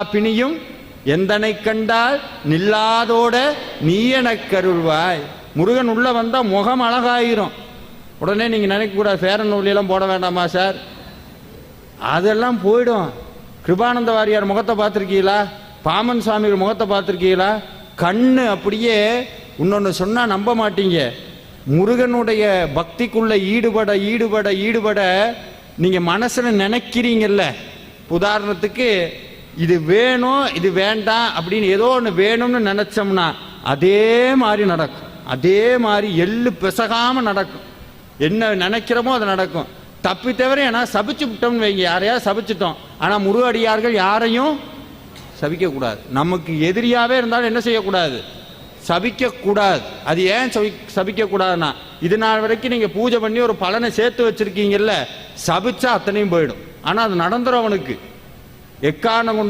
பிணியும் எந்தனை கண்டால் நில்லாதோட நீ எனக் கருள்வாய். முருகன் உள்ள வந்தா முகம் அழகாயிரும். உடனே நீங்க நினைக்க கூடாது ஃபேர் அண்ட் லவ்லி எல்லாம் போட வேண்டாமா சார், அதெல்லாம் போயிடும். கிருபானந்த வாரியார் முகத்தை பார்த்துருக்கீங்களா? பாமன் சுவாமிகள் முகத்தை பார்த்துருக்கீங்களா? கண்ணு அப்படியே. இன்னொன்று சொன்னா நம்ப மாட்டீங்க, முருகனுடைய பக்திக்குள்ள ஈடுபட ஈடுபட ஈடுபட நீங்க மனசுல நினைக்கிறீங்கல்ல. உதாரணத்துக்கு இது வேணும் இது வேண்டாம் அப்படின்னு ஏதோ ஒன்று வேணும்னு நினைச்சோம்னா அதே மாதிரி நடக்கும். அதே மாதிரி எள்ளு பிசகாம நடக்கும். என்ன நினைக்கிறோமோ அது நடக்கும். தப்பி தவிர ஏன்னா சபிச்சு விட்டோம்னு வைங்க, யாரையாவது சபிச்சிட்டோம். ஆனால் முருகடியார்கள் யாரையும் சபிக்க கூடாது. நமக்கு எதிரியாவே இருந்தாலும் என்ன செய்யக்கூடாது? சபிக்க கூடாது. அது ஏன் சபிக்க கூடாதுன்னா, இது நாள் வரைக்கும் நீங்க பூஜை பண்ணி ஒரு பலனை சேர்த்து வச்சிருக்கீங்கல்ல, சபிச்சா அத்தனையும் போயிடும். ஆனா அது நடந்துரும் அவனுக்கு. எக்காரணம் கொண்டு